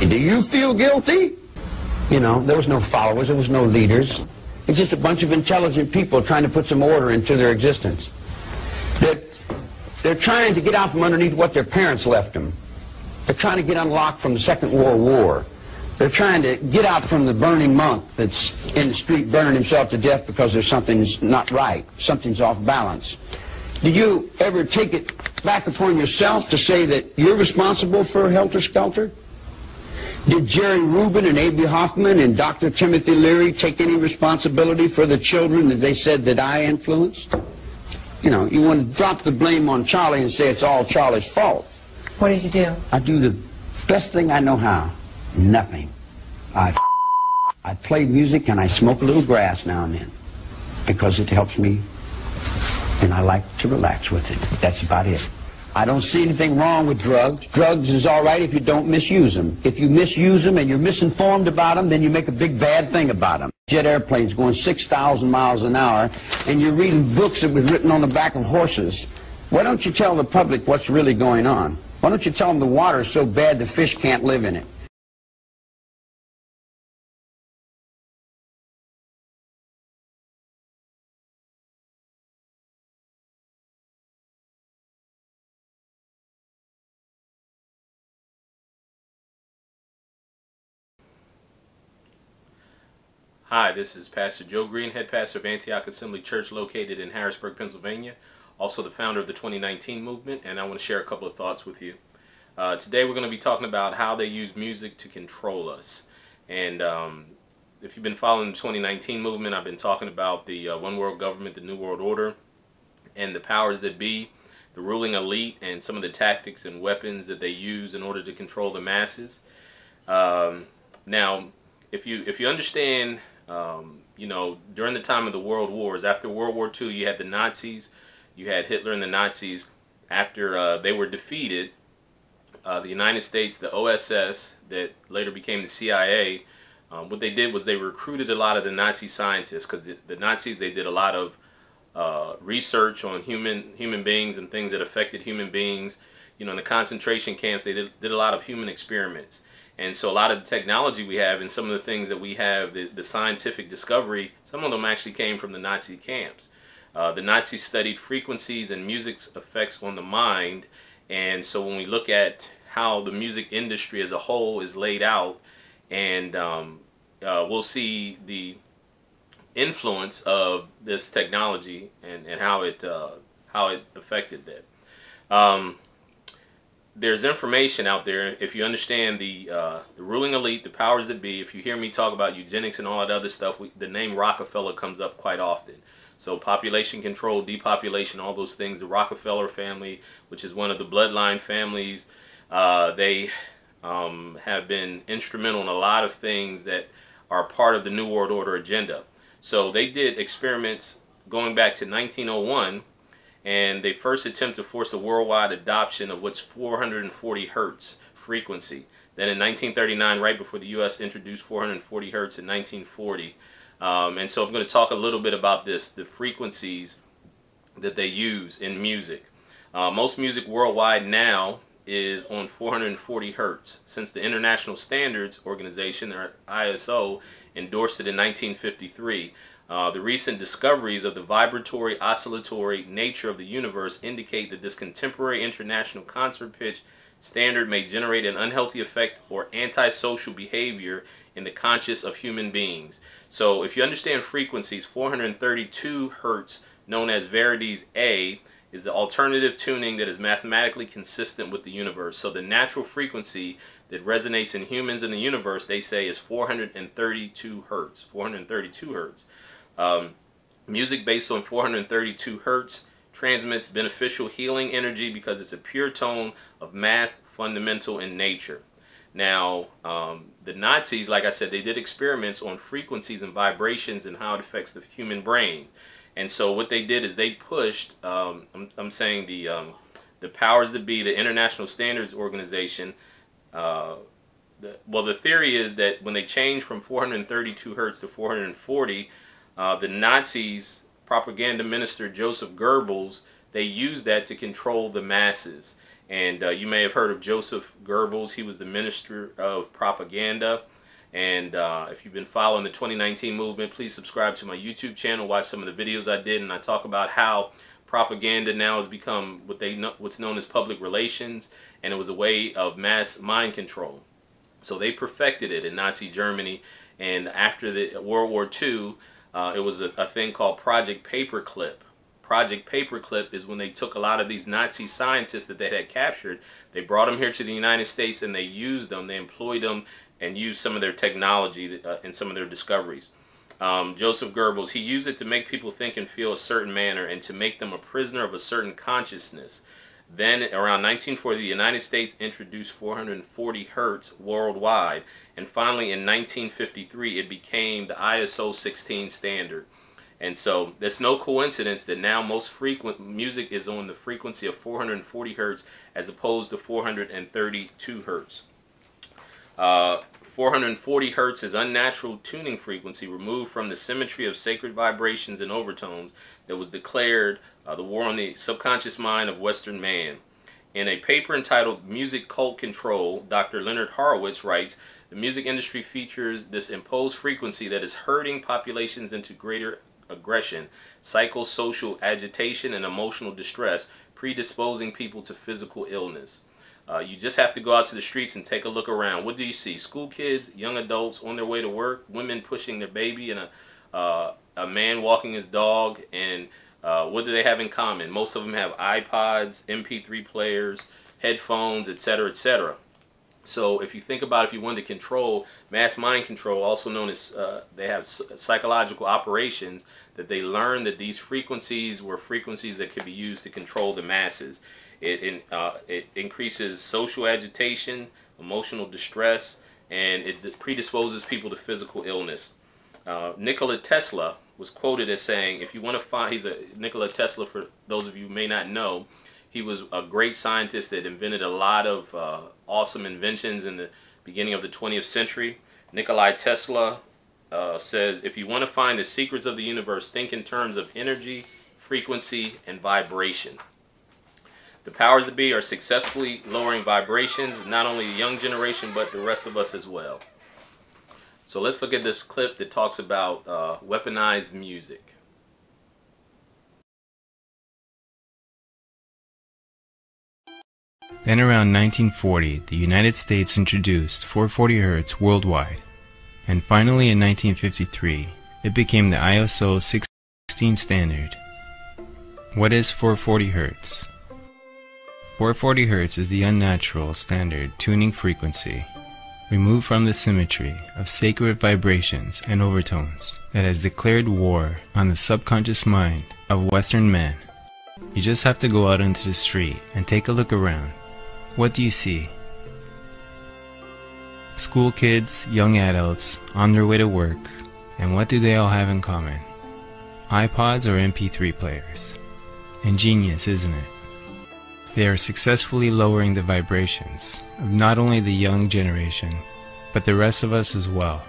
Do you feel guilty? You know, there was no followers, there was no leaders. It's just a bunch of intelligent people trying to put some order into their existence. They're trying to get out from underneath what their parents left them. They're trying to get unlocked from the Second World War. They're trying to get out from the burning monk that's in the street burning himself to death because there's something's not right, something's off balance. Did you ever take it back upon yourself to say that you're responsible for Helter Skelter? Did Jerry Rubin and A.B. Hoffman and Dr. Timothy Leary take any responsibility for the children that they said that I influenced? You know, you want to drop the blame on Charlie and say it's all Charlie's fault. What did you do? I do the best thing I know how. Nothing. I play music and I smoke a little grass now and then because it helps me and I like to relax with it. That's about it. I don't see anything wrong with drugs. Drugs is all right if you don't misuse them. If you misuse them and you're misinformed about them, then you make a big bad thing about them. Jet airplanes going 6,000 miles an hour and you're reading books that was written on the back of horses. Why don't you tell the public what's really going on? Why don't you tell them the water's so bad the fish can't live in it? Hi, this is Pastor Joe Green, head pastor of Antioch Assembly Church located in Harrisburg, Pennsylvania, also the founder of the 2019 movement, and I want to share a couple of thoughts with you. Today we're going to be talking about how they use music to control us. And if you've been following the 2019 movement, I've been talking about the One World Government, the New World Order, and the powers that be, the ruling elite, and some of the tactics and weapons that they use in order to control the masses. Now, if you understand, you know, during the time of the World Wars, after World War II, you had the Nazis, you had Hitler and the Nazis. After they were defeated, the United States, the OSS, that later became the CIA, what they did was they recruited a lot of the Nazi scientists, because the Nazis, they did a lot of research on human beings and things that affected human beings. You know, in the concentration camps, they did a lot of human experiments. And so a lot of the technology we have and some of the things that we have, the scientific discovery, some of them actually came from the Nazi camps. The Nazis studied frequencies and music's effects on the mind. And so when we look at how the music industry as a whole is laid out, and we'll see the influence of this technology and how it affected that. There's information out there. If you understand the ruling elite, the powers that be, if you hear me talk about eugenics and all that other stuff, the name Rockefeller comes up quite often. So population control, depopulation, all those things. The Rockefeller family, which is one of the bloodline families, they have been instrumental in a lot of things that are part of the New World Order agenda. So they did experiments going back to 1901. And they first attempt to force a worldwide adoption of what's 440 hertz frequency. Then in 1939, right before the U.S. introduced 440 hertz in 1940. And so I'm going to talk a little bit about this, the frequencies that they use in music. Most music worldwide now is on 440 hertz. Since the International Standards Organization, or ISO, endorsed it in 1953. The recent discoveries of the vibratory, oscillatory nature of the universe indicate that this contemporary international concert pitch standard may generate an unhealthy effect or antisocial behavior in the conscious of human beings. So if you understand frequencies, 432 hertz, known as Verity's A, is the alternative tuning that is mathematically consistent with the universe. So the natural frequency that resonates in humans in the universe, they say, is 432 hertz. 432 hertz. Music based on 432 hertz transmits beneficial healing energy because it's a pure tone of math, fundamental in nature. Now, the Nazis, like I said, they did experiments on frequencies and vibrations and how it affects the human brain. And so what they did is they pushed, I'm saying the powers that be, the International Standards Organization. Well, the theory is that when they changed from 432 hertz to 440, the Nazis, propaganda minister Joseph Goebbels, they used that to control the masses. And you may have heard of Joseph Goebbels. He was the minister of propaganda. And if you've been following the 2019 movement, please subscribe to my YouTube channel, watch some of the videos I did, and I talk about how propaganda now has become what's known as public relations, and it was a way of mass mind control. So they perfected it in Nazi Germany, and after the World War II, it was a thing called Project Paperclip. Project Paperclip is when they took a lot of these Nazi scientists that they had captured, they brought them here to the United States, and they used them, they employed them, and used some of their technology and some of their discoveries. Joseph Goebbels, he used it to make people think and feel a certain manner and to make them a prisoner of a certain consciousness. Then around 1940, the United States introduced 440 hertz worldwide, and finally in 1953 it became the ISO 16 standard. And so there's no coincidence that now most frequent music is on the frequency of 440 hertz as opposed to 432 hertz. 440 hertz is unnatural tuning frequency removed from the symmetry of sacred vibrations and overtones that was declared the war on the subconscious mind of Western man. In a paper entitled Music Cult Control, Dr. Leonard Horowitz writes, the music industry features this imposed frequency that is herding populations into greater aggression, psychosocial agitation, and emotional distress, predisposing people to physical illness. You just have to go out to the streets and take a look around. What do you see? School kids, young adults on their way to work, women pushing their baby, and a man walking his dog. And what do they have in common? Most of them have iPods, MP3 players, headphones, etc., etc. So if you think about if you wanted to control mass mind control, also known as they have psychological operations, that they learned that these frequencies were frequencies that could be used to control the masses. It increases social agitation, emotional distress, and it predisposes people to physical illness. Nikola Tesla was quoted as saying, if you want to find, Nikola Tesla, for those of you who may not know, he was a great scientist that invented a lot of awesome inventions in the beginning of the 20th century. Nikola Tesla says, if you want to find the secrets of the universe, think in terms of energy, frequency, and vibration. The powers that be are successfully lowering vibrations, not only the young generation, but the rest of us as well. So let's look at this clip that talks about weaponized music. Then around 1940, the United States introduced 440 Hz worldwide, and finally in 1953, it became the ISO 16 standard. What is 440 Hz? 440 Hz is the unnatural standard tuning frequency, removed from the symmetry of sacred vibrations and overtones that has declared war on the subconscious mind of Western man. You just have to go out into the street and take a look around. What do you see? School kids, young adults, on their way to work, and what do they all have in common? iPods or MP3 players. Ingenious, isn't it? They are successfully lowering the vibrations of not only the young generation, but the rest of us as well.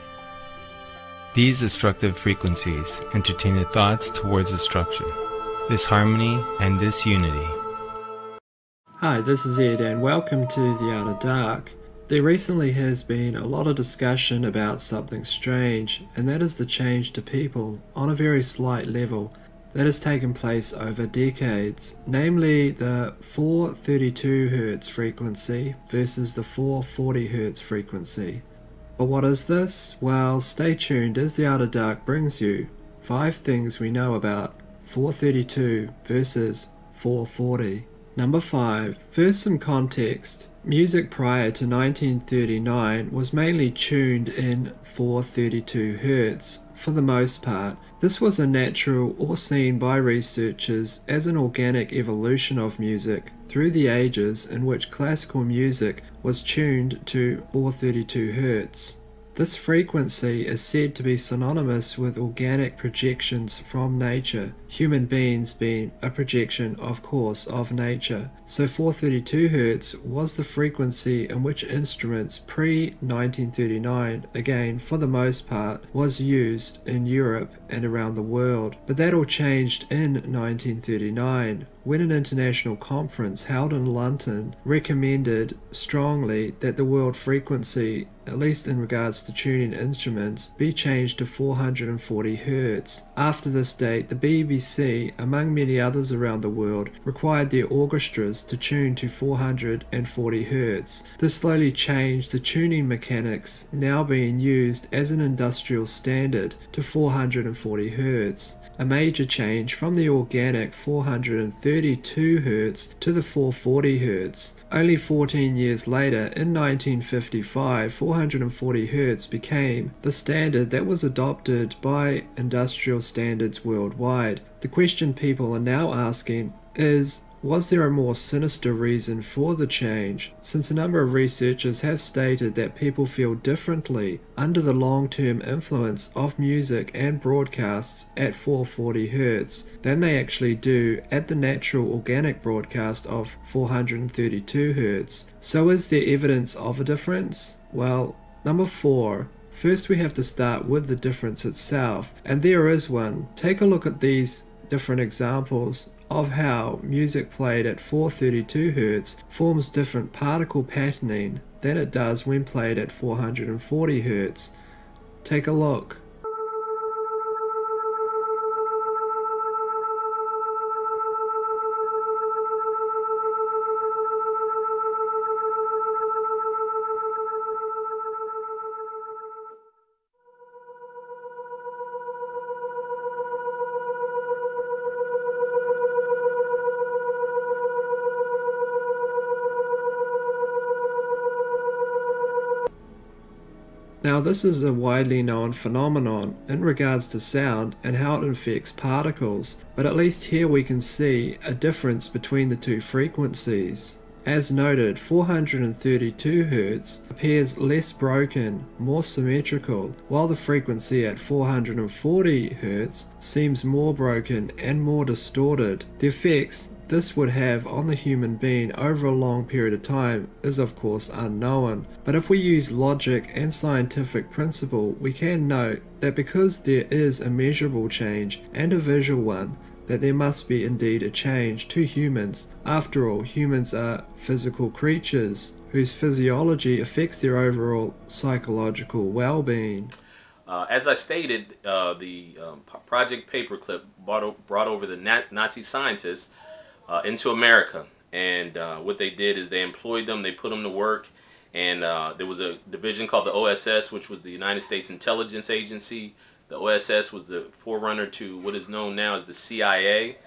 These destructive frequencies entertain the thoughts towards destruction, disharmony, and disunity. Hi, this is Ed and welcome to The Outer Dark. There recently has been a lot of discussion about something strange, and that is the change to people on a very slight level that has taken place over decades, namely the 432 Hz frequency versus the 440 Hz frequency. But what is this? Well, stay tuned as The Outer Dark brings you 5 things we know about 432 versus 440. Number 5. First, some context. Music prior to 1939 was mainly tuned in 432 Hz for the most part. This was a natural or seen by researchers as an organic evolution of music through the ages in which classical music was tuned to 432 Hz. This frequency is said to be synonymous with organic projections from nature, human beings being a projection, of course, of nature. So 432 Hz was the frequency in which instruments pre-1939, again for the most part, was used in Europe and around the world. But that all changed in 1939, when an international conference held in London recommended strongly that the world frequency, at least in regards to tuning instruments, be changed to 440 Hz. After this date, the BBC, among many others around the world, required their orchestras to tune to 440 Hz. This slowly changed the tuning mechanics now being used as an industrial standard to 440 Hz. A major change from the organic 432 Hz to the 440 Hz. Only 14 years later, in 1955, 440 Hz became the standard that was adopted by industrial standards worldwide. The question people are now asking is, was there a more sinister reason for the change? Since a number of researchers have stated that people feel differently under the long-term influence of music and broadcasts at 440 Hz than they actually do at the natural organic broadcast of 432 Hz. So is there evidence of a difference? Well, number 4. First we have to start with the difference itself, and there is one. Take a look at these different examples of how music played at 432 Hz forms different particle patterning than it does when played at 440 Hz. Take a look. Now this is a widely known phenomenon in regards to sound and how it affects particles, but at least here we can see a difference between the two frequencies. As noted, 432 Hz appears less broken, more symmetrical, while the frequency at 440 Hz seems more broken and more distorted. The effects this would have on the human being over a long period of time is of course unknown, but if we use logic and scientific principle, we can note that because there is a measurable change and a visual one, that there must be indeed a change to humans. After all, humans are physical creatures whose physiology affects their overall psychological well-being. As I stated, the Project Paperclip brought over the Nazi scientists into America, and what they did is they employed them, they put them to work, and there was a division called the OSS, which was the United States Intelligence Agency. The OSS was the forerunner to what is known now as the CIA.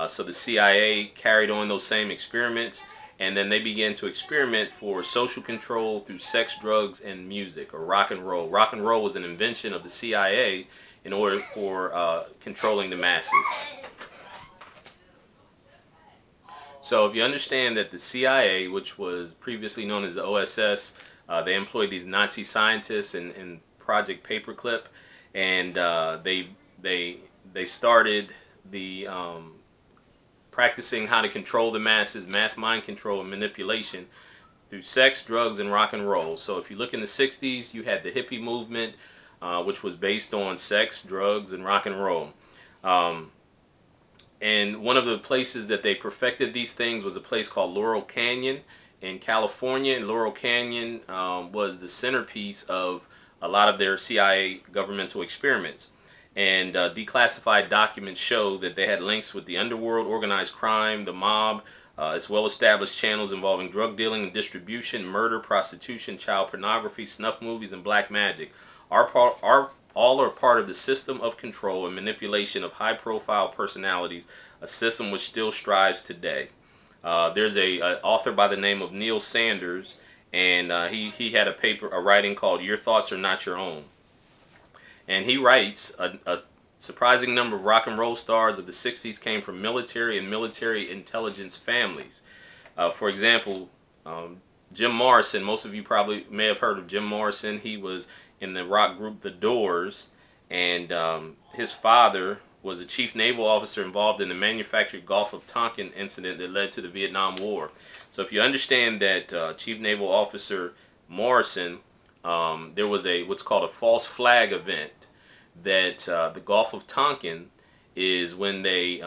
So the CIA carried on those same experiments, and then they began to experiment for social control through sex, drugs, and music, or rock and roll. Rock and roll was an invention of the CIA in order for controlling the masses. So if you understand that the CIA, which was previously known as the OSS, they employed these Nazi scientists in Project Paperclip, and they started the practicing how to control the masses, mass mind control and manipulation through sex, drugs, and rock and roll. So if you look in the 60s, you had the hippie movement, which was based on sex, drugs, and rock and roll. And one of the places that they perfected these things was a place called Laurel Canyon in California. And Laurel Canyon was the centerpiece of a lot of their CIA governmental experiments. And declassified documents show that they had links with the underworld, organized crime, the mob, as well established channels involving drug dealing and distribution, murder, prostitution, child pornography, snuff movies, and black magic. All are part of the system of control and manipulation of high-profile personalities, a system which still strives today. There's a author by the name of Neil Sanders, and he had a writing called "Your Thoughts Are Not Your Own." And he writes, a surprising number of rock and roll stars of the 60s came from military and military intelligence families. For example, Jim Morrison, most of you probably may have heard of Jim Morrison. He was in the rock group The Doors, and his father was a chief naval officer involved in the manufactured Gulf of Tonkin incident that led to the Vietnam War. So if you understand that Chief Naval Officer Morrison, there was what's called a false flag event, that the Gulf of Tonkin is when they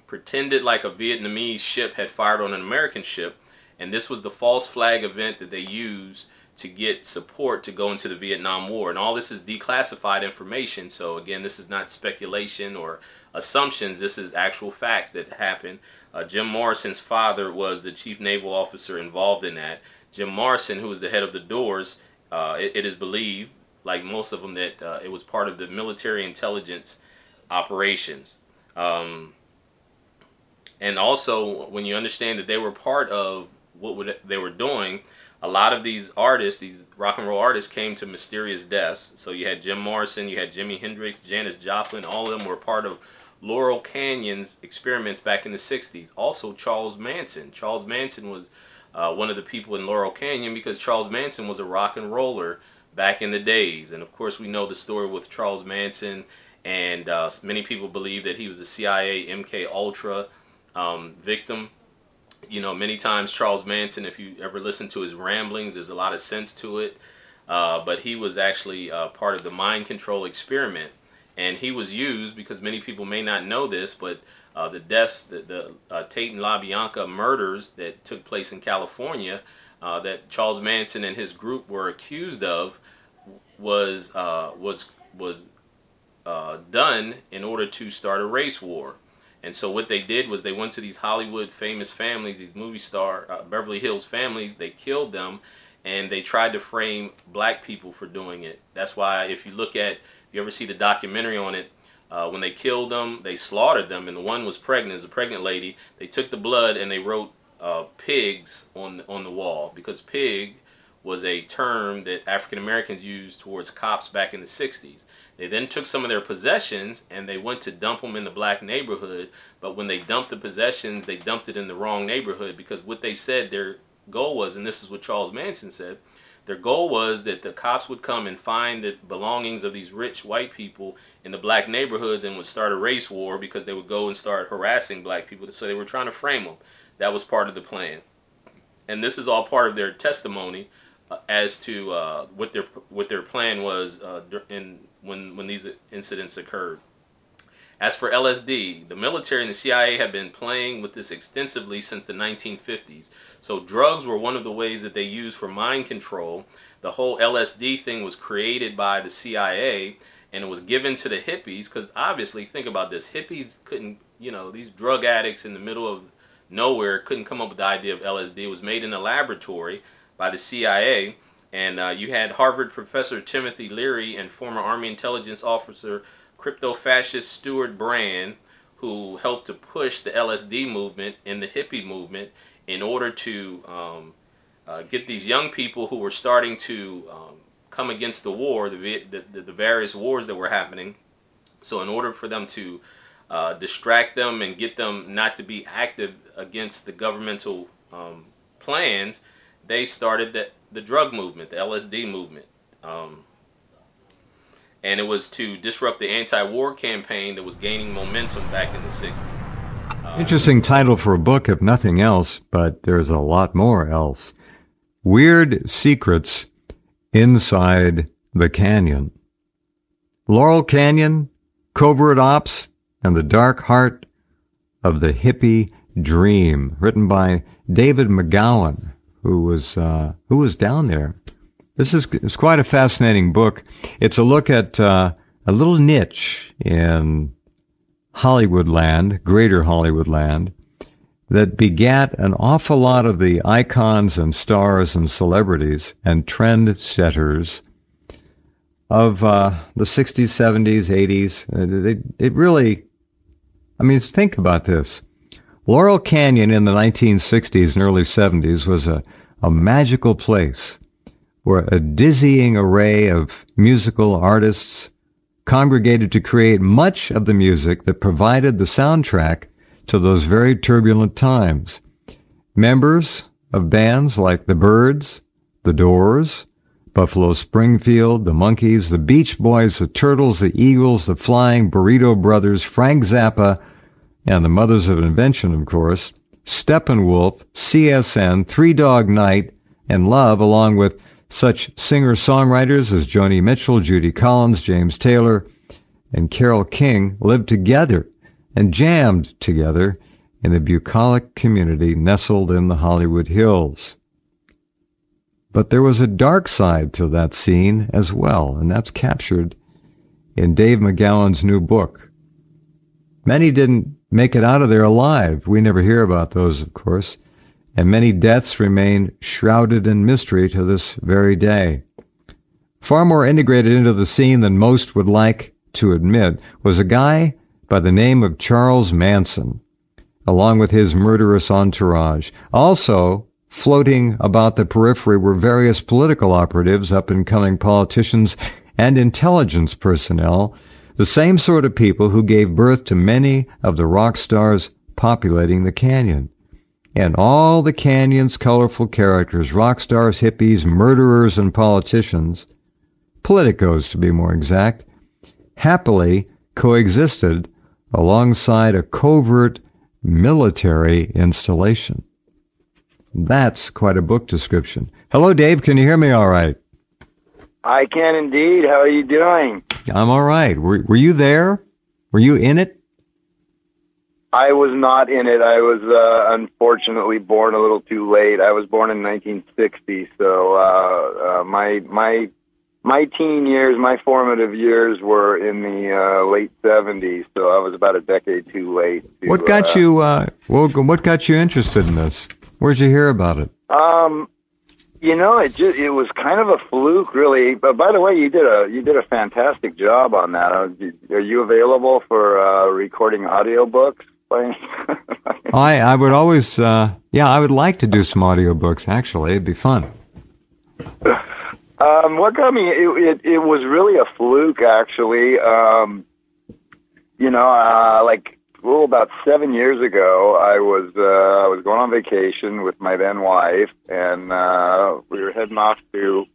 pretended like a Vietnamese ship had fired on an American ship, and this was the false flag event that they used to get support to go into the Vietnam War. And all this is declassified information, so again, this is not speculation or assumptions, this is actual facts that happened. Jim Morrison's father was the chief naval officer involved in that. Jim Morrison, who was the head of The Doors, it is believed, like most of them, that it was part of the military intelligence operations. And also, when you understand that they were part of what they were doing, a lot of these artists, these rock and roll artists, came to mysterious deaths. So you had Jim Morrison, you had Jimi Hendrix, Janis Joplin, all of them were part of Laurel Canyon's experiments back in the 60s. Also Charles Manson. Charles Manson was one of the people in Laurel Canyon, because Charles Manson was a rock and roller back in the days. And of course we know the story with Charles Manson, and many people believe that he was a CIA MK Ultra victim. You know, many times Charles Manson, if you ever listen to his ramblings, there's a lot of sense to it. But he was actually part of the mind control experiment. And he was used, because many people may not know this, but the deaths, the Tate and LaBianca murders that took place in California, that Charles Manson and his group were accused of, was done in order to start a race war. And so what they did was they went to these Hollywood famous families, these movie star Beverly Hills families. They killed them, and they tried to frame black people for doing it. That's why if you look at, if you ever see the documentary on it, when they killed them, they slaughtered them, and the one was pregnant, as a pregnant lady. They took the blood and they wrote pigs on the wall, because pig was a term that African Americans used towards cops back in the 60s. They then took some of their possessions and they went to dump them in the black neighborhood, but when they dumped the possessions, they dumped it in the wrong neighborhood, because what they said their goal was, and this is what Charles Manson said, their goal was that the cops would come and find the belongings of these rich white people in the black neighborhoods and would start a race war, because they would go and start harassing black people. So they were trying to frame them. That was part of the plan. And this is all part of their testimony as to what their plan was when these incidents occurred. As for LSD, the military and the CIA have been playing with this extensively since the 1950s. So drugs were one of the ways that they used for mind control. The whole LSD thing was created by the CIA, and it was given to the hippies, because obviously, think about this, hippies couldn't, you know, these drug addicts in the middle of nowhere couldn't come up with the idea of LSD. It was made in a laboratory by the CIA, and you had Harvard professor Timothy Leary and former Army intelligence officer crypto-fascist Stuart Brand, who helped to push the LSD movement and the hippie movement in order to get these young people who were starting to come against the war, the various wars that were happening. So in order for them to distract them and get them not to be active against the governmental plans, they started the drug movement, the LSD movement. And it was to disrupt the anti-war campaign that was gaining momentum back in the 60s. Interesting title for a book, if nothing else, but there's a lot more else. Weird Secrets Inside the Canyon. Laurel Canyon, Covert Ops, and the Dark Heart of the Hippie Dream, written by David McGowan, who was down there. It's quite a fascinating book. It's a look at a little niche in Hollywood land, greater Hollywood land, that begat an awful lot of the icons and stars and celebrities and trend setters of the 60s, 70s, 80s. It really, I mean, think about this. Laurel Canyon in the 1960s and early 70s was a magical place where a dizzying array of musical artists congregated to create much of the music that provided the soundtrack to those very turbulent times. Members of bands like the Byrds, the Doors, Buffalo Springfield, the Monkees, the Beach Boys, the Turtles, the Eagles, the Flying Burrito Brothers, Frank Zappa, and the Mothers of Invention, of course, Steppenwolf, CSN, Three Dog Night, and Love, along with such singer-songwriters as Joni Mitchell, Judy Collins, James Taylor, and Carole King, lived together and jammed together in the bucolic community nestled in the Hollywood Hills. But there was a dark side to that scene as well, and that's captured in Dave McGowan's new book. Many didn't make it out of there alive. We never hear about those, of course, and many deaths remain shrouded in mystery to this very day. Far more integrated into the scene than most would like to admit was a guy by the name of Charles Manson, along with his murderous entourage. Also floating about the periphery were various political operatives, up-and-coming politicians, and intelligence personnel, the same sort of people who gave birth to many of the rock stars populating the canyon. And all the canyon's colorful characters, rock stars, hippies, murderers, and politicians, politicos to be more exact, happily coexisted alongside a covert military installation. That's quite a book description. Hello, Dave. Can you hear me all right? I can indeed. How are you doing? I'm all right. Were you there? Were you in it? I was not in it. I was unfortunately born a little too late. I was born in 1960, so my teen years, my formative years were in the late 70s. So I was about a decade too late. What got you? What got you interested in this? Where'd you hear about it? It was kind of a fluke, really. But by the way, you did a fantastic job on that. Are you available for recording audiobooks? I would always, I would like to do some audiobooks. Actually, it'd be fun. What got me? It was really a fluke, actually. About 7 years ago, I was going on vacation with my then wife, and we were heading off to,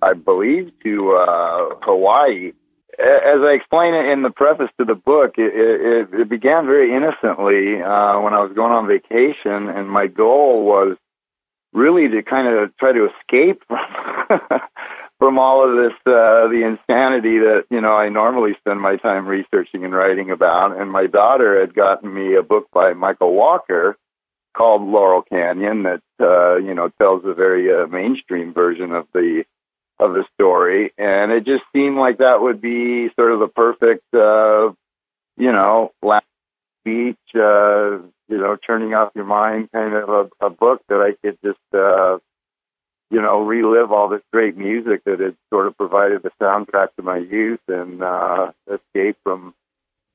I believe, to Hawaii. As I explain it in the preface to the book, it began very innocently when I was going on vacation, and my goal was really to kind of try to escape from all of this, the insanity that, I normally spend my time researching and writing about. And my daughter had gotten me a book by Michael Walker called Laurel Canyon that, tells a very mainstream version of the story. And it just seemed like that would be sort of the perfect, last beach, turning off your mind kind of a book that I could just, relive all this great music that had sort of provided the soundtrack to my youth and escape from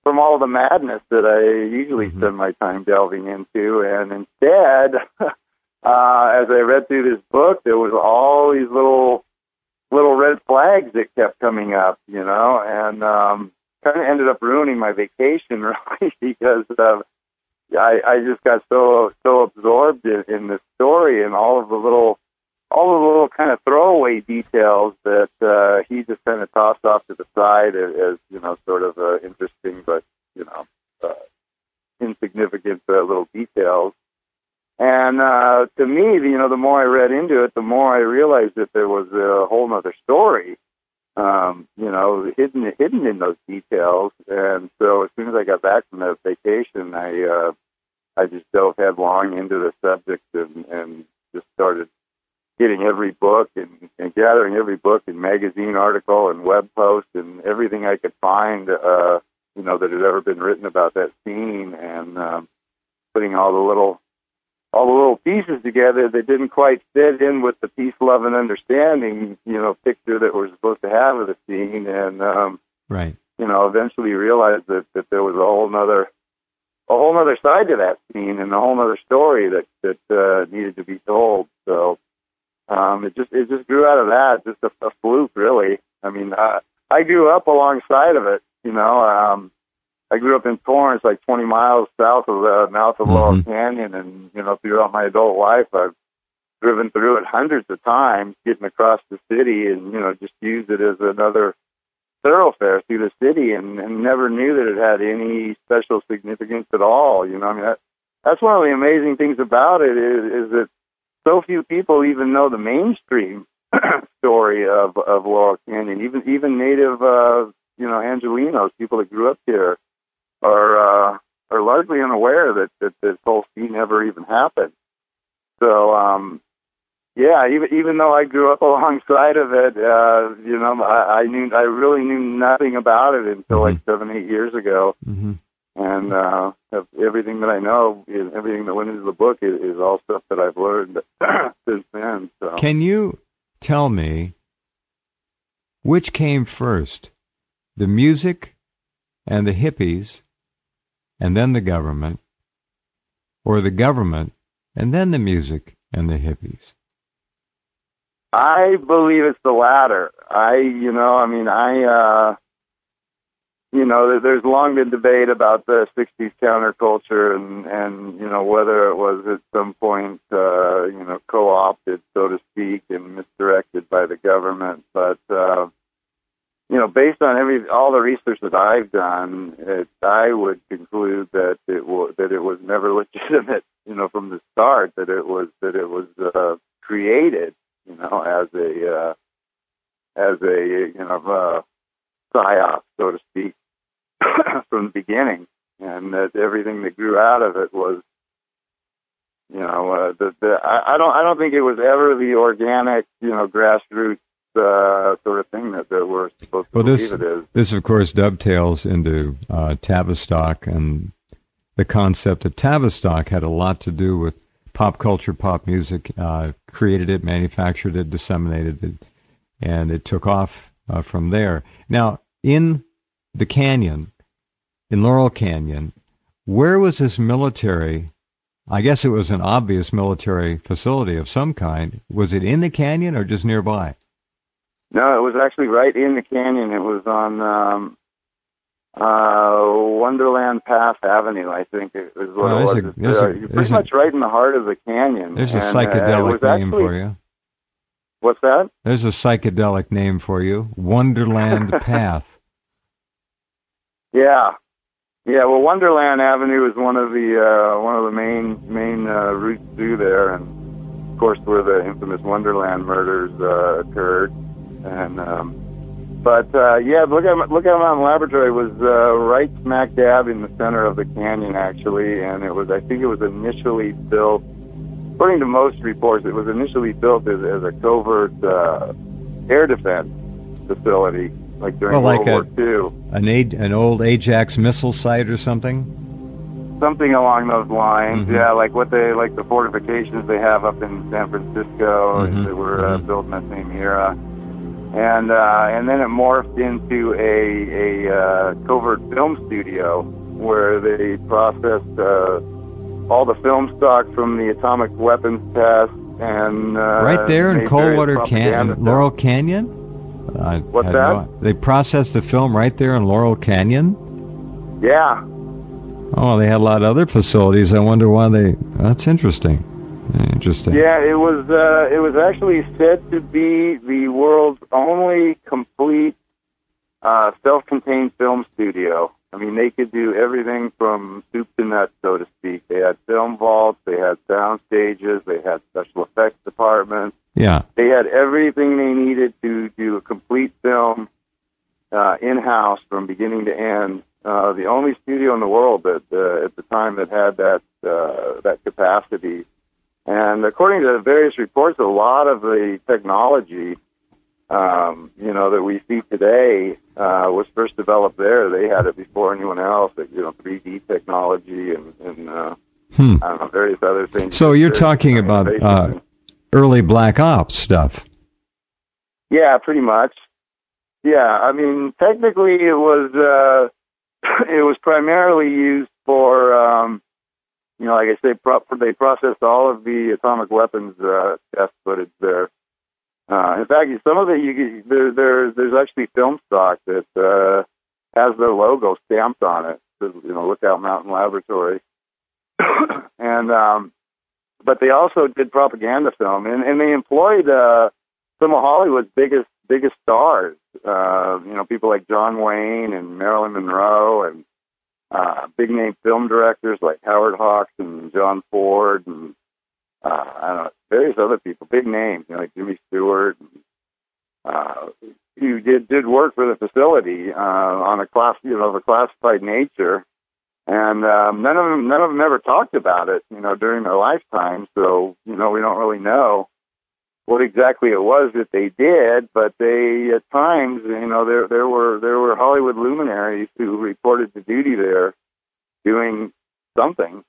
all the madness that I usually spend my time delving into. And instead, as I read through this book, there was all these little red flags that kept coming up, and kind of ended up ruining my vacation, really, because I just got so absorbed in this story and all of the little kind of throwaway details that he just kind of tossed off to the side as sort of interesting but insignificant little details. And to me, the more I read into it, the more I realized that there was a whole other story, hidden in those details. And so as soon as I got back from that vacation, I just dove headlong into the subject and just started getting every book and gathering every book and magazine article and web post and everything I could find, that had ever been written about that scene, and putting all the little pieces together that didn't quite fit in with the peace, love, and understanding, picture that we're supposed to have of the scene, and right. Eventually realized that there was a whole nother side to that scene and a whole nother story that needed to be told. So it just grew out of that, just a fluke, really. I mean, I grew up alongside of it. I grew up in Torrance, like 20 miles south of the mouth of Laurel Canyon, and throughout my adult life, I've driven through it hundreds of times, getting across the city, and just used it as another thoroughfare through the city, and never knew that it had any special significance at all. That's one of the amazing things about it is that so few people even know the mainstream story of Laurel Canyon. Even native Angelinos, people that grew up here, are largely unaware that this whole scene never even happened. So even though I grew up alongside of it, I really knew nothing about it until like 7-8 years ago. Mm-hmm. And everything that I know, everything that went into the book is all stuff that I've learned since then. So. Can you tell me which came first, the music and the hippies, and then the government, or the government and then the music and the hippies? I believe it's the latter. There's long been debate about the 60s counterculture and whether it was at some point, co-opted, so to speak, and misdirected by the government. But, based on all the research that I've done, I would conclude that it was never legitimate, from the start, that it was created, as a psyop, so to speak, from the beginning, and that everything that grew out of it was, I don't think it was ever the organic, grassroots sort of thing that we're supposed to believe it is. This, of course, dovetails into Tavistock, and the concept of Tavistock had a lot to do with pop culture, pop music, created it, manufactured it, disseminated it, and it took off from there. Now, in the canyon, in Laurel Canyon, where was this military? I guess it was an obvious military facility of some kind. Was it in the canyon or just nearby? No, it was actually right in the canyon. It was on Wonderland Path Avenue, I think is what it was. You're pretty much right in the heart of the canyon. There's a psychedelic name for you. What's that? There's a psychedelic name for you, Wonderland Path. Yeah. Well, Wonderland Avenue is one of the main routes through there, and of course, where the infamous Wonderland murders occurred. And Lookout Mountain Laboratory was right smack dab in the center of the canyon, actually, and I think it was initially built. According to most reports, it was initially built as a covert air defense facility, like during World War II. An old Ajax missile site or something? Something along those lines, mm-hmm. Yeah, like the fortifications they have up in San Francisco mm-hmm. that were built in that same era. And then it morphed into a covert film studio where they processed all the film stock from the atomic weapons test, and right there in Coldwater Canyon, Laurel Canyon. What's that? They processed the film right there in Laurel Canyon. Yeah. Oh, they had a lot of other facilities. I wonder why they. That's interesting. Interesting. Yeah, it was actually said to be the world's only complete self-contained film studio. I mean, they could do everything from soup to nuts, so to speak. They had film vaults, they had sound stages, they had special effects departments. Yeah. They had everything they needed to do a complete film in-house from beginning to end. The only studio in the world that at the time that had that capacity. And according to various reports, a lot of the technology, that we see today was first developed there. They had it before anyone else. 3D technology and I don't know, various other things. So you're talking about early Black Ops stuff. Yeah, pretty much. Yeah, I mean, technically it was primarily used for. Like I say, they processed all of the atomic weapons test footage there. In fact, some of it there's actually film stock that has their logo stamped on it. Lookout Mountain Laboratory. And but they also did propaganda film, and they employed some of Hollywood's biggest stars. People like John Wayne and Marilyn Monroe, and big name film directors like Howard Hawks and John Ford, and I don't know, various other people, big names, like Jimmy Stewart, who did work for the facility on a of a classified nature, and none of them ever talked about it, during their lifetime. So we don't really know what exactly it was that they did, but they at times, there were Hollywood luminaries who reported to duty there, doing something.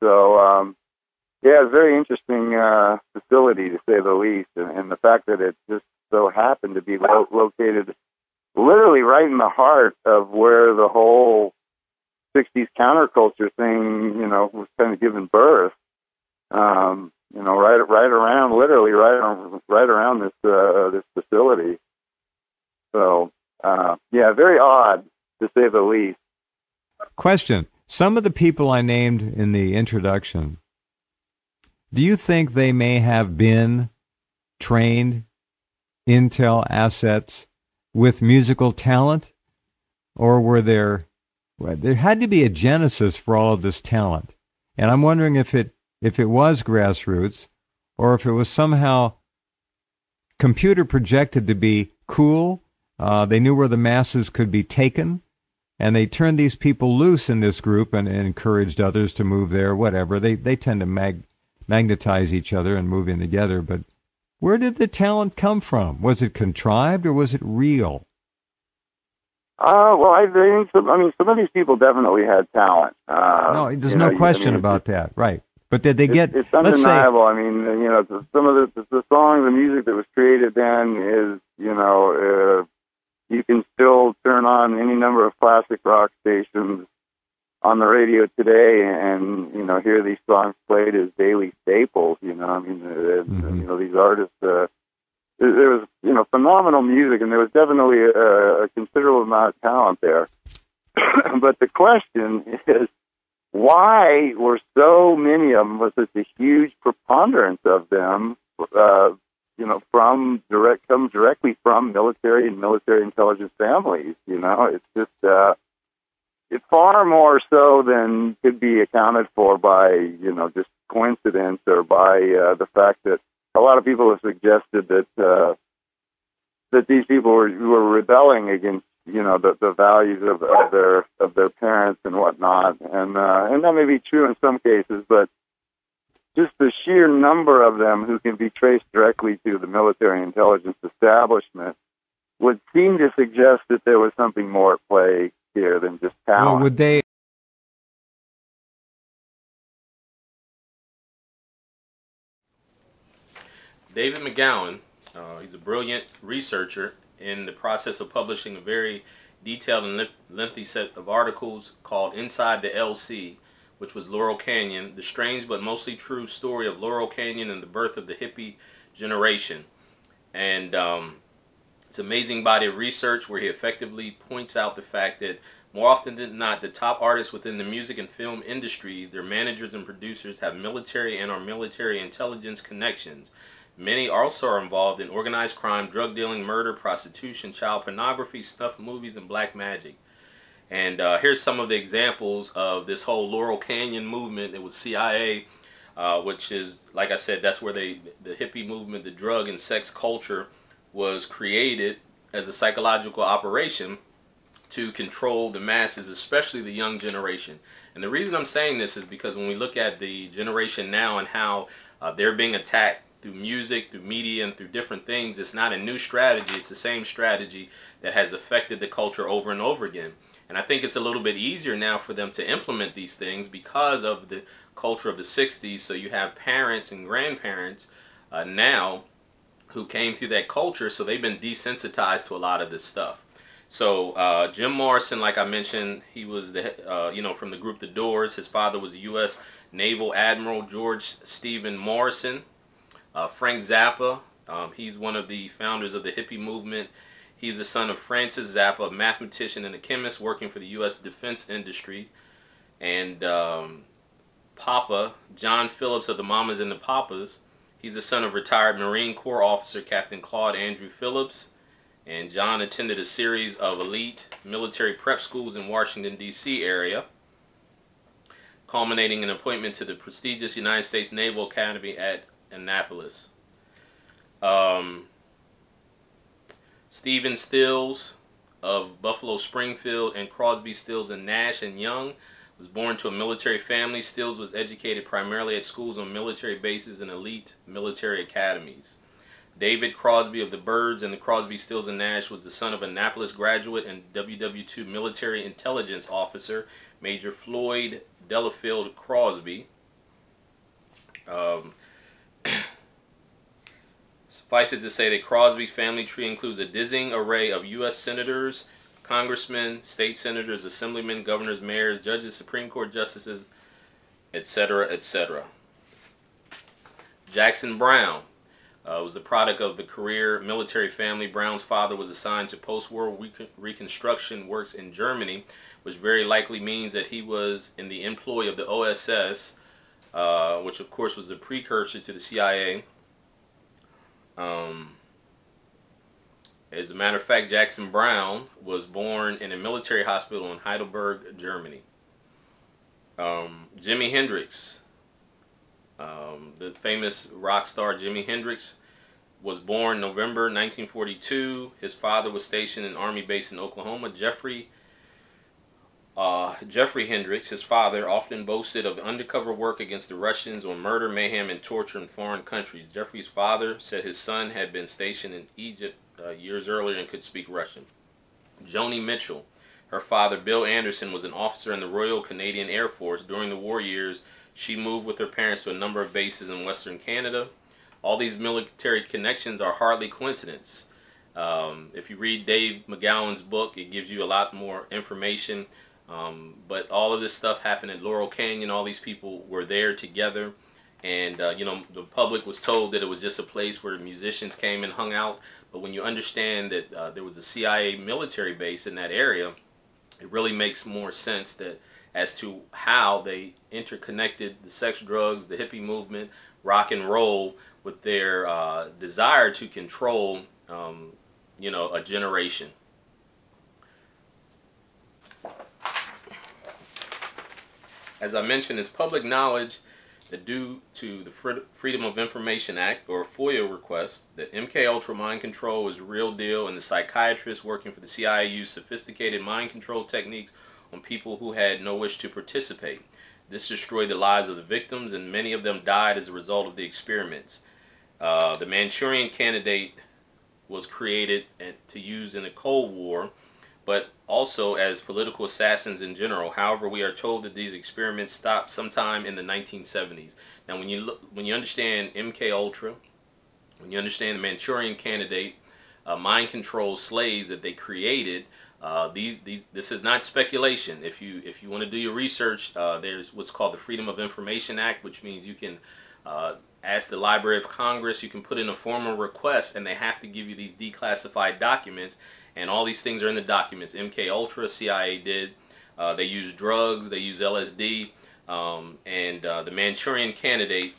So. Yeah, it's a very interesting facility, to say the least, and the fact that it just so happened to be located literally right in the heart of where the whole 60s counterculture thing, was kind of given birth. Right around this facility. So, yeah, very odd, to say the least. Question. Some of the people I named in the introduction, do you think they may have been trained intel assets with musical talent? Or were there had to be a genesis for all of this talent? And I'm wondering if it was grassroots, or if it was somehow computer projected to be cool. They knew where the masses could be taken, and they turned these people loose in this group and encouraged others to move there, whatever. They tend to magnetize each other and move in together, but where did the talent come from? Was it contrived or was it real? Well, I think some of these people definitely had talent. No, there's no question about that, right? But did they get? It's undeniable. Some of the song, the music that was created then is, you can still turn on any number of classic rock stations on the radio today and hear these songs played as daily staples. These artists, there was phenomenal music, and there was definitely a considerable amount of talent there. But the question is, why were so many of them, was such a huge preponderance of them come directly from military and military intelligence families? It's just it's far more so than could be accounted for by, just coincidence, or by the fact that a lot of people have suggested that these people were rebelling against, the values of their parents and whatnot, and that may be true in some cases, but just the sheer number of them who can be traced directly to the military intelligence establishment would seem to suggest that there was something more at play here than just talent. Well, would they? David McGowan, he's a brilliant researcher in the process of publishing a very detailed and lengthy set of articles called Inside the LC, which was Laurel Canyon, the strange but mostly true story of Laurel Canyon and the birth of the hippie generation. And it's an amazing body of research where he effectively points out the fact that more often than not, the top artists within the music and film industries, their managers and producers, have military and/or military intelligence connections. Many also are involved in organized crime, drug dealing, murder, prostitution, child pornography, snuff movies, and black magic. And here's some of the examples of this whole Laurel Canyon movement. It was CIA, which is, like I said, that's where the hippie movement, the drug and sex culture, was created as a psychological operation to control the masses, especially the young generation. And the reason I'm saying this is because when we look at the generation now and how they're being attacked through music, through media, and through different things, it's not a new strategy. It's the same strategy that has affected the culture over and over again. And I think it's a little bit easier now for them to implement these things because of the culture of the 60s. So you have parents and grandparents now who came through that culture, so they've been desensitized to a lot of this stuff. So Jim Morrison, like I mentioned, he was from the group The Doors. His father was a U.S. Naval Admiral, George Stephen Morrison. Frank Zappa, he's one of the founders of the hippie movement. He's the son of Francis Zappa, a mathematician and a chemist working for the U.S. defense industry. And Papa, John Phillips of the Mamas and the Papas. He's the son of retired Marine Corps officer Captain Claude Andrew Phillips. And John attended a series of elite military prep schools in Washington, D.C. area, culminating in an appointment to the prestigious United States Naval Academy at Annapolis. Stephen Stills of Buffalo Springfield and Crosby, Stills and Nash and Young was born to a military family. Stills was educated primarily at schools on military bases and elite military academies. David Crosby of the Byrds and the Crosby, Stills and Nash was the son of Annapolis graduate and WW2 military intelligence officer Major Floyd Delafield Crosby. Suffice it to say that Crosby's family tree includes a dizzying array of U.S. senators, congressmen, state senators, assemblymen, governors, mayors, judges, Supreme Court justices, etc., etc. Jackson Brown was the product of the career military family. Brown's father was assigned to post-war reconstruction works in Germany, which very likely means that he was in the employ of the OSS, which of course was the precursor to the CIA. As a matter of fact, Jackson Brown was born in a military hospital in Heidelberg, Germany. Jimi Hendrix, the famous rock star Jimi Hendrix, was born November 1942. His father was stationed in an Army base in Oklahoma. Jeffrey Hendrix, his father, often boasted of undercover work against the Russians on murder, mayhem, and torture in foreign countries. Jeffrey's father said his son had been stationed in Egypt years earlier and could speak Russian. Joni Mitchell, her father, Bill Anderson, was an officer in the Royal Canadian Air Force. During the war years, she moved with her parents to a number of bases in Western Canada. All these military connections are hardly coincidence. If you read Dave McGowan's book, it gives you a lot more information. But all of this stuff happened at Laurel Canyon. All these people were there together. And, you know, the public was told that it was just a place where musicians came and hung out. But when you understand that there was a CIA military base in that area, it really makes more sense that as to how they interconnected the sex, drugs, the hippie movement, rock and roll with their desire to control, you know, a generation. As I mentioned, it's public knowledge that due to the Freedom of Information Act, or FOIA request, that MKUltra mind control was real deal, and the psychiatrists working for the CIA used sophisticated mind control techniques on people who had no wish to participate. This destroyed the lives of the victims, and many of them died as a result of the experiments. The Manchurian Candidate was created to use in the Cold War, but also as political assassins in general. However, we are told that these experiments stopped sometime in the 1970s. Now, when you understand MKUltra, when you understand the Manchurian Candidate, mind control slaves that they created, this is not speculation. If you want to do your research, there's what's called the Freedom of Information Act, which means you can ask the Library of Congress, you can put in a formal request, and they have to give you these declassified documents. And all these things are in the documents. MKUltra, CIA did. They use drugs. They use LSD. And the Manchurian Candidate,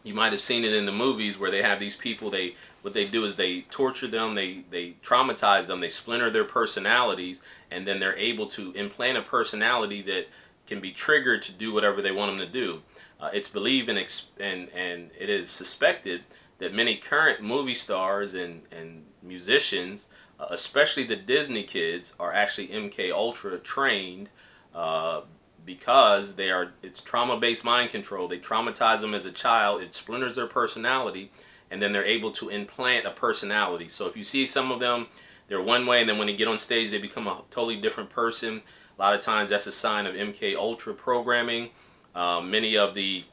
you might have seen it in the movies where they have these people. What they do is they torture them. They traumatize them. They splinter their personalities, and then they're able to implant a personality that can be triggered to do whatever they want them to do. It's believed and it is suspected that many current movie stars and musicians, especially the Disney kids, are actually MKUltra trained because it's trauma-based mind control. They traumatize them as a child, it splinters their personality, and then they're able to implant a personality. So if you see some of them, they're one way, and then when they get on stage, they become a totally different person. A lot of times that's a sign of MKUltra programming. Many of the,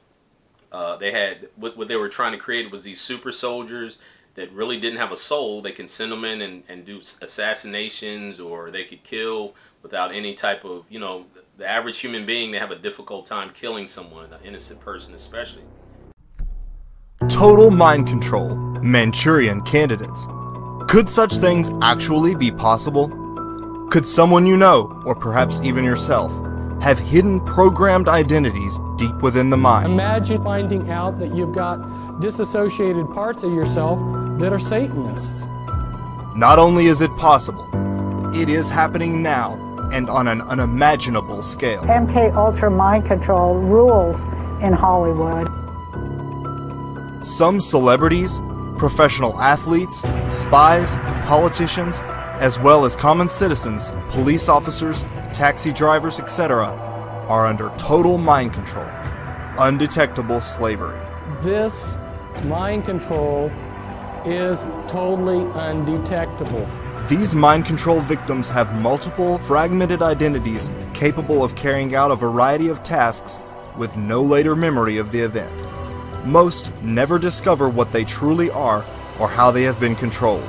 they had, what they were trying to create was these super soldiers that really didn't have a soul. They can send them in and do assassinations, or they could kill without any type of, you know, the average human being, they have a difficult time killing someone, an innocent person especially. Total mind control, Manchurian candidates. Could such things actually be possible? Could someone you know, or perhaps even yourself, have hidden programmed identities deep within the mind. Imagine finding out that you've got disassociated parts of yourself that are Satanists. Not only is it possible, it is happening now and on an unimaginable scale. MK Ultra mind control rules in Hollywood. Some celebrities, professional athletes, spies, politicians, as well as common citizens, police officers, taxi drivers, etc., are under total mind control, undetectable slavery. This mind control is totally undetectable. These mind control victims have multiple fragmented identities capable of carrying out a variety of tasks with no later memory of the event. Most never discover what they truly are or how they have been controlled.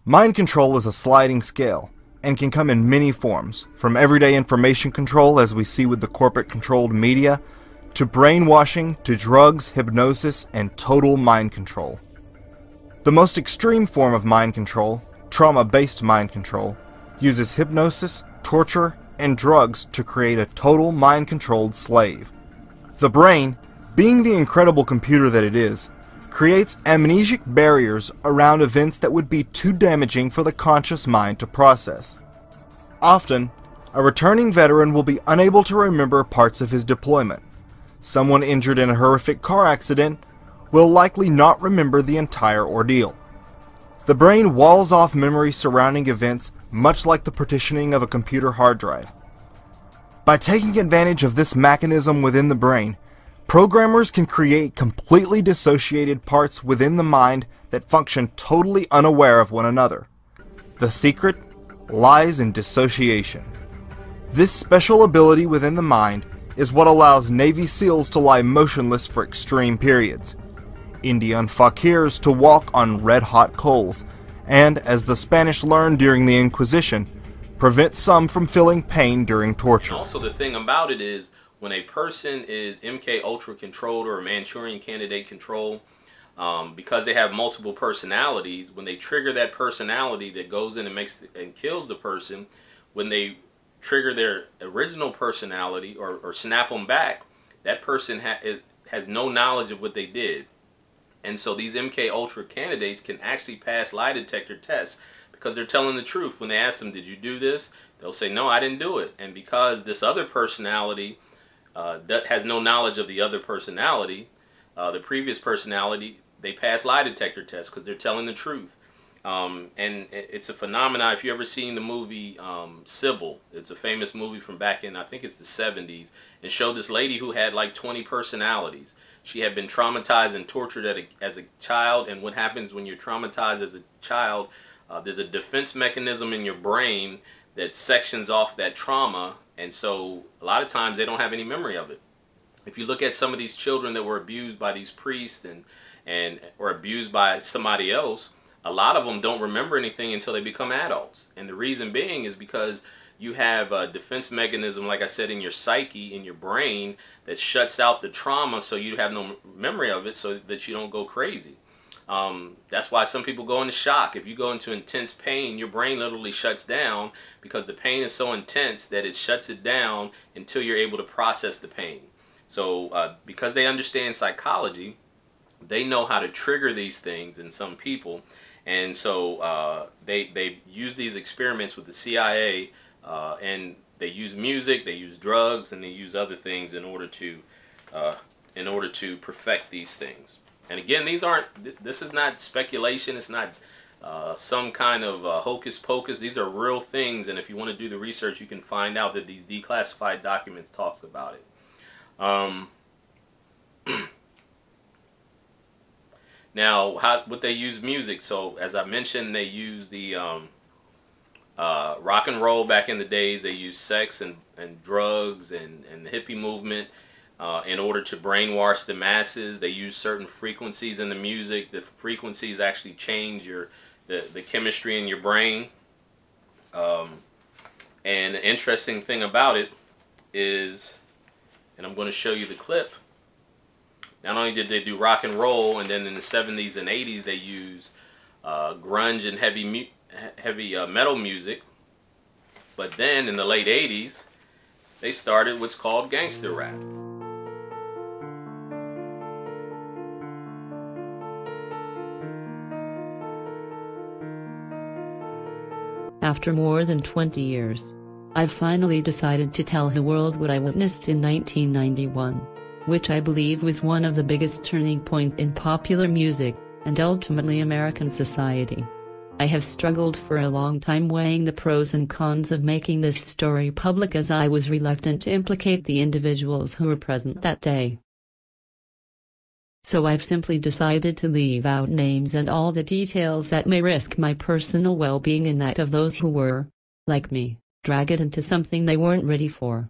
Mind control is a sliding scale and can come in many forms, from everyday information control as we see with the corporate-controlled media, to brainwashing, to drugs, hypnosis, and total mind control. The most extreme form of mind control, trauma-based mind control, uses hypnosis, torture, and drugs to create a total mind-controlled slave. The brain, being the incredible computer that it is, creates amnesic barriers around events that would be too damaging for the conscious mind to process. Often, a returning veteran will be unable to remember parts of his deployment. Someone injured in a horrific car accident will likely not remember the entire ordeal. The brain walls off memories surrounding events much like the partitioning of a computer hard drive. By taking advantage of this mechanism within the brain, programmers can create completely dissociated parts within the mind that function totally unaware of one another. The secret lies in dissociation. This special ability within the mind is what allows Navy SEALs to lie motionless for extreme periods, Indian fakirs to walk on red-hot coals, and, as the Spanish learned during the Inquisition, prevent some from feeling pain during torture. And also the thing about it is, when a person is MK Ultra controlled or Manchurian Candidate control, because they have multiple personalities, when they trigger that personality that goes in and kills the person, when they trigger their original personality or snap them back, that person has no knowledge of what they did. And so these MK Ultra candidates can actually pass lie detector tests because they're telling the truth. When they ask them, did you do this? They'll say, no, I didn't do it. And because this other personality that has no knowledge of the other personality, the previous personality, they pass lie detector tests because they're telling the truth. And it's a phenomenon. If you ever seen the movie Sybil, it's a famous movie from back in, I think it's the 70s, and showed this lady who had like 20 personalities. She had been traumatized and tortured as a child, and what happens when you're traumatized as a child, there's a defense mechanism in your brain that sections off that trauma, and so a lot of times they don't have any memory of it. If you look at some of these children that were abused by these priests or abused by somebody else, a lot of them don't remember anything until they become adults. And the reason being is because you have a defense mechanism, like I said, in your psyche, in your brain, that shuts out the trauma so you have no memory of it so that you don't go crazy. That's why some people go into shock. If you go into intense pain, your brain literally shuts down because the pain is so intense that it shuts it down until you're able to process the pain. So because they understand psychology, they know how to trigger these things in some people. And so they use these experiments with the CIA, and they use music, they use drugs, and they use other things in order to perfect these things. And again, this is not speculation. It's not some kind of hocus pocus. These are real things, and if you want to do the research, you can find out that these declassified documents talks about it. Now, what they use music. So, as I mentioned, they use the rock and roll back in the days. They used sex and drugs and the hippie movement in order to brainwash the masses. They use certain frequencies in the music. The frequencies actually change the chemistry in your brain. And the interesting thing about it is, and I'm going to show you the clip. Not only did they do rock and roll, and then in the 70s and 80s they used grunge and heavy metal music, but then in the late 80s they started what's called gangster rap. After more than 20 years, I've finally decided to tell the world what I witnessed in 1991, which I believe was one of the biggest turning points in popular music, and ultimately American society. I have struggled for a long time weighing the pros and cons of making this story public, as I was reluctant to implicate the individuals who were present that day. So I've simply decided to leave out names and all the details that may risk my personal well-being and that of those who were, like me, dragged into something they weren't ready for.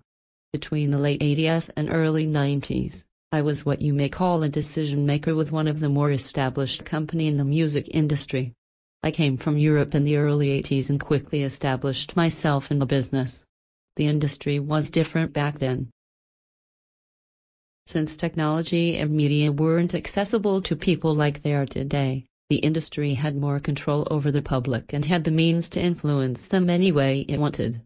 Between the late 80s and early 90s, I was what you may call a decision maker with one of the more established companies in the music industry. I came from Europe in the early 80s and quickly established myself in the business. The industry was different back then. Since technology and media weren't accessible to people like they are today, the industry had more control over the public and had the means to influence them any way it wanted.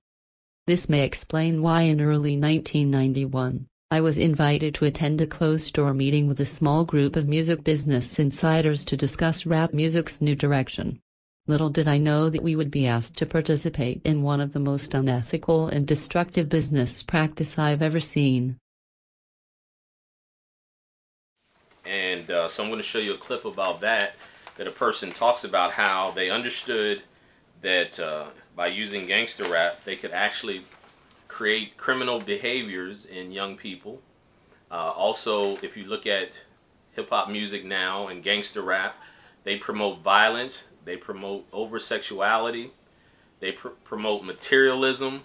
This may explain why in early 1991, I was invited to attend a closed-door meeting with a small group of music business insiders to discuss rap music's new direction. Little did I know that we would be asked to participate in one of the most unethical and destructive business practices I've ever seen. And so I'm going to show you a clip about that a person talks about how they understood that by using gangster rap, they could actually create criminal behaviors in young people. Also, if you look at hip-hop music now and gangster rap, they promote violence, they promote over-sexuality, they promote materialism,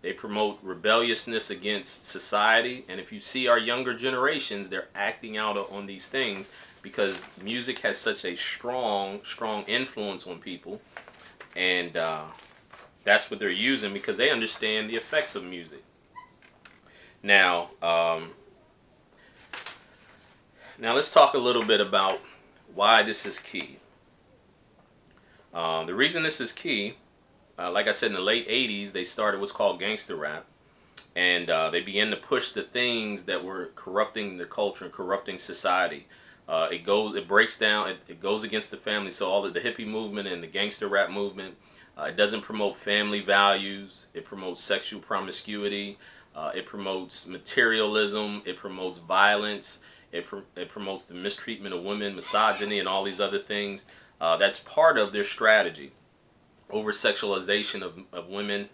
they promote rebelliousness against society. And if you see our younger generations, they're acting out on these things because music has such a strong influence on people. And that's what they're using because they understand the effects of music. Now, now let's talk a little bit about why this is key. The reason this is key, like I said, in the late 80s, they started what's called gangster rap. And they began to push the things that were corrupting the culture and corrupting society. It breaks down, it goes against the family. So all of the hippie movement and the gangster rap movement, it doesn't promote family values. It promotes sexual promiscuity. It promotes materialism. It promotes violence. It promotes the mistreatment of women, misogyny, and all these other things. That's part of their strategy. Over-sexualization of women.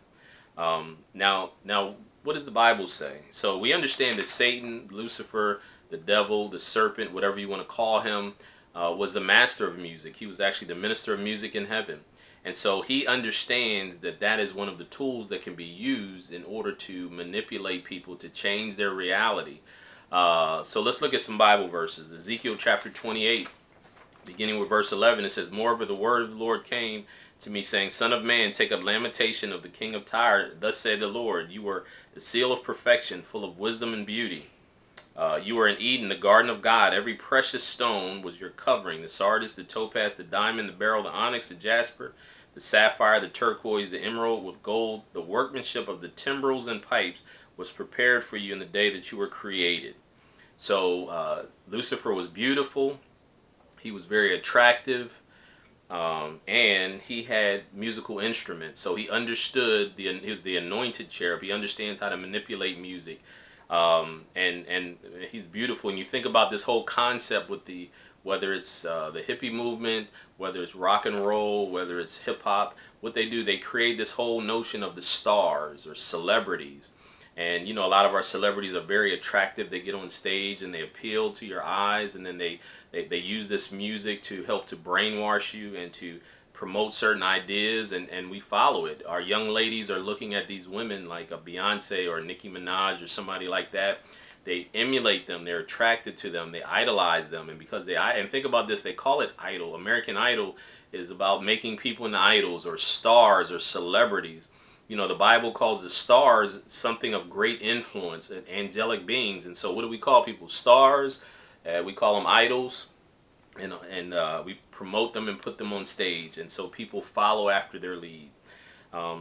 Now, what does the Bible say? So we understand that Satan, Lucifer, the devil, the serpent, whatever you want to call him, was the master of music. He was actually the minister of music in heaven. And so he understands that that is one of the tools that can be used in order to manipulate people to change their reality. So let's look at some Bible verses. Ezekiel chapter 28, beginning with verse 11, it says, "Moreover, the word of the Lord came to me, saying, Son of man, take up lamentation of the king of Tyre. Thus said the Lord, you were the seal of perfection, full of wisdom and beauty. You were in Eden, the garden of God. Every precious stone was your covering, the sardius, the topaz, the diamond, the beryl, the onyx, the jasper, the sapphire, the turquoise, the emerald with gold. The workmanship of the timbrels and pipes was prepared for you in the day that you were created." So Lucifer was beautiful. He was very attractive. And he had musical instruments. So he understood, he was the anointed cherub. He understands how to manipulate music. And he's beautiful. And you think about this whole concept with whether it's the hippie movement, whether it's rock and roll, whether it's hip hop, what they do, they create this whole notion of the stars or celebrities. And you know, a lot of our celebrities are very attractive. They get on stage and they appeal to your eyes, and then they use this music to help to brainwash you and to promote certain ideas, and we follow it. Our young ladies are looking at these women like a Beyonce or a Nicki Minaj or somebody like that. They emulate them. They're attracted to them. They idolize them. And because and think about this, they call it idol. American Idol is about making people into idols or stars or celebrities. You know, the Bible calls the stars something of great influence, angelic beings. And so what do we call people? Stars, We call them idols, and we promote them and put them on stage, and so people follow after their lead.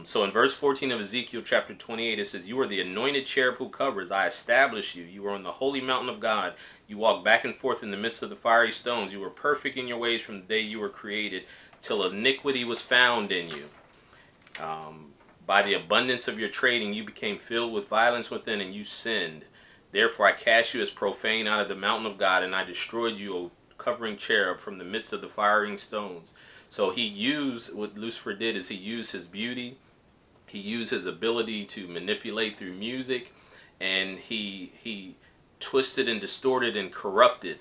So in verse 14 of Ezekiel chapter 28, it says, "You are the anointed cherub who covers. I establish you. You are on the holy mountain of God. You walk back and forth in the midst of the fiery stones. You were perfect in your ways from the day you were created, till iniquity was found in you. By the abundance of your trading, you became filled with violence within, and you sinned. Therefore I cast you as profane out of the mountain of God, and I destroyed you, O covering cherub, from the midst of the firing stones." So he used, what Lucifer did is he used his beauty, he used his ability to manipulate through music, and he twisted and distorted and corrupted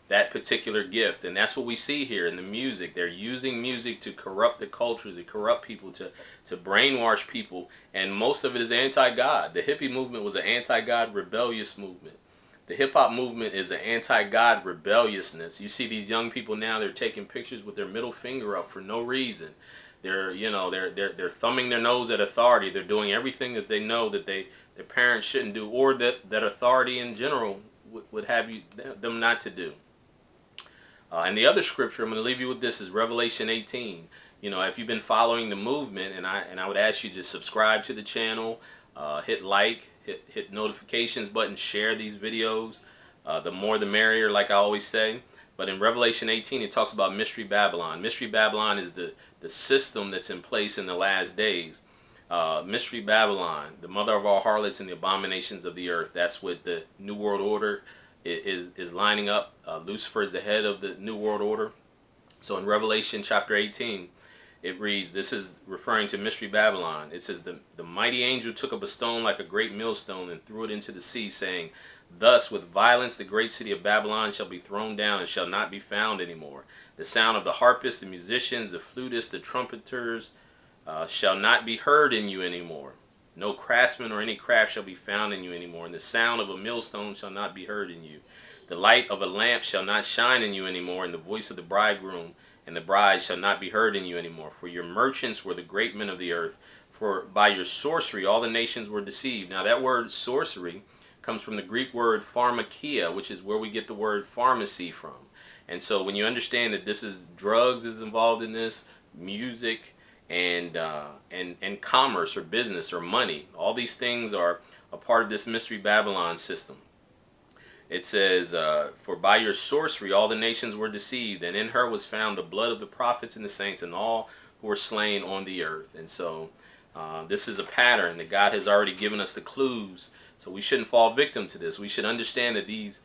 that particular gift. And that's what we see here in the music. They're using music to corrupt the culture, to corrupt people, to brainwash people, and most of it is anti-God. The hippie movement was an anti-God rebellious movement. The hip-hop movement is an anti-God rebelliousness. You see these young people now, they're taking pictures with their middle finger up for no reason. They're, you know, they're thumbing their nose at authority. They're doing everything that they know that their parents shouldn't do, or that authority in general would have them not to do. And the other scripture I'm going to leave you with this is Revelation 18. You know, if you've been following the movement, and I would ask you to subscribe to the channel, hit like, hit notifications button, share these videos. The more the merrier, like I always say. But in Revelation 18, it talks about Mystery Babylon. Mystery Babylon is the system that's in place in the last days. Mystery Babylon, the mother of all harlots and the abominations of the earth. That's what the New World Order is lining up. Lucifer is the head of the New World Order. So in Revelation chapter 18, it reads, this is referring to Mystery Babylon. It says, the mighty angel took up a stone like a great millstone and threw it into the sea, saying, "Thus with violence the great city of Babylon shall be thrown down and shall not be found anymore. The sound of the harpists, the musicians, the flutists, the trumpeters shall not be heard in you anymore. No craftsman or any craft shall be found in you anymore. And the sound of a millstone shall not be heard in you. The light of a lamp shall not shine in you anymore. And the voice of the bridegroom and the bride shall not be heard in you anymore. For your merchants were the great men of the earth. For by your sorcery all the nations were deceived." Now that word sorcery comes from the Greek word pharmakia, which is where we get the word pharmacy from. And so when you understand that this is drugs is involved in this, music, and commerce or business or money, all these things are a part of this Mystery Babylon system. It says, "For by your sorcery all the nations were deceived, and in her was found the blood of the prophets and the saints and all who were slain on the earth." And so this is a pattern that God has already given us the clues. So we shouldn't fall victim to this. We should understand that these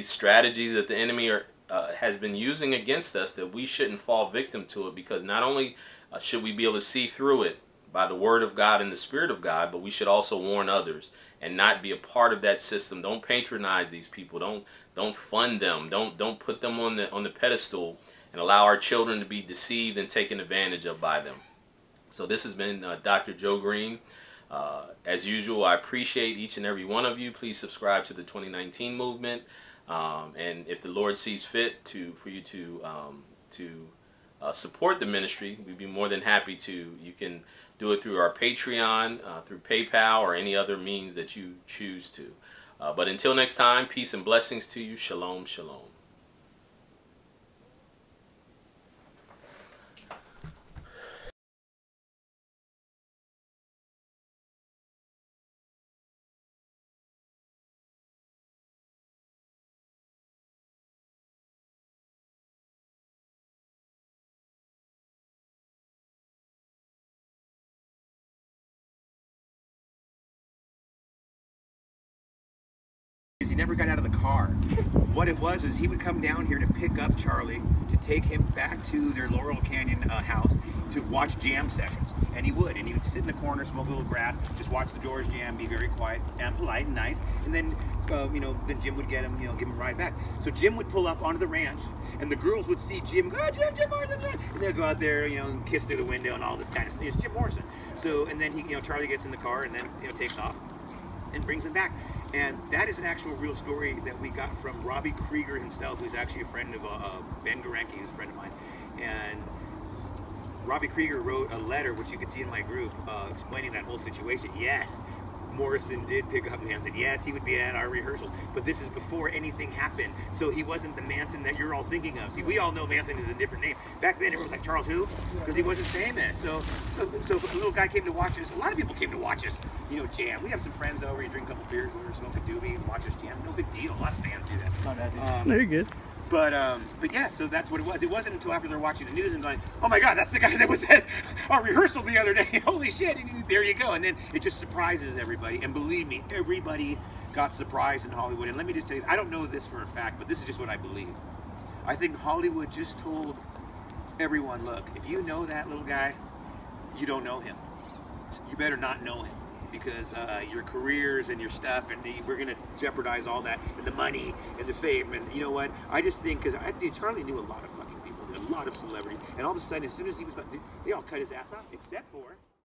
strategies that the enemy has been using against us, that we shouldn't fall victim to it, because not only should we be able to see through it by the word of God and the Spirit of God, but we should also warn others and not be a part of that system. Don't patronize these people. Don't fund them. Don't put them on the pedestal and allow our children to be deceived and taken advantage of by them. So this has been Dr. Joe Green. As usual, I appreciate each and every one of you. Please subscribe to the 2019 movement, and if the Lord sees fit for you to support the ministry, we'd be more than happy to. You can do it through our Patreon, through PayPal, or any other means that you choose to. But until next time, peace and blessings to you. Shalom, shalom. He never got out of the car. What it was he would come down here to pick up Charlie to take him back to their Laurel Canyon house to watch jam sessions. And he would sit in the corner, smoke a little grass, just watch the doors jam, be very quiet and polite and nice. And then, then Jim would get him, give him a ride back. So Jim would pull up onto the ranch, and the girls would see Jim, go, "Oh, Jim Morrison," and they'd go out there, and kiss through the window and all this kind of stuff. It's Jim Morrison. So, and then Charlie gets in the car and then, takes off and brings him back. And that is an actual real story that we got from Robbie Krieger himself, who's actually a friend of Ben Garanke, who's a friend of mine. And Robbie Krieger wrote a letter, which you can see in my group, explaining that whole situation. Yes, Morrison did pick up Manson. Yes, he would be at our rehearsals, but this is before anything happened. So he wasn't the Manson that you're all thinking of. See, we all know Manson is a different name. Back then, everyone was like, Charles who? Because he wasn't famous. So if a little guy came to watch us, a lot of people came to watch us, you know, jam. We have some friends over, you drink a couple beers, we smoke a doobie, and watch us jam. No big deal. A lot of fans do that. Very good. But yeah, so that's what it was. It wasn't until after they're watching the news and going, oh my God, that's the guy that was at our rehearsal the other day. Holy shit, and there you go. And then it just surprises everybody. And believe me, everybody got surprised in Hollywood. And let me just tell you, I don't know this for a fact, but this is just what I believe. I think Hollywood just told everyone, look, if you know that little guy, you don't know him. You better not know him. Because your careers and your stuff, and we're going to jeopardize all that, and the money and the fame, and you know what? I just think, because Charlie knew a lot of fucking people, a lot of celebrities, and all of a sudden, as soon as he was about to, they all cut his ass off, except for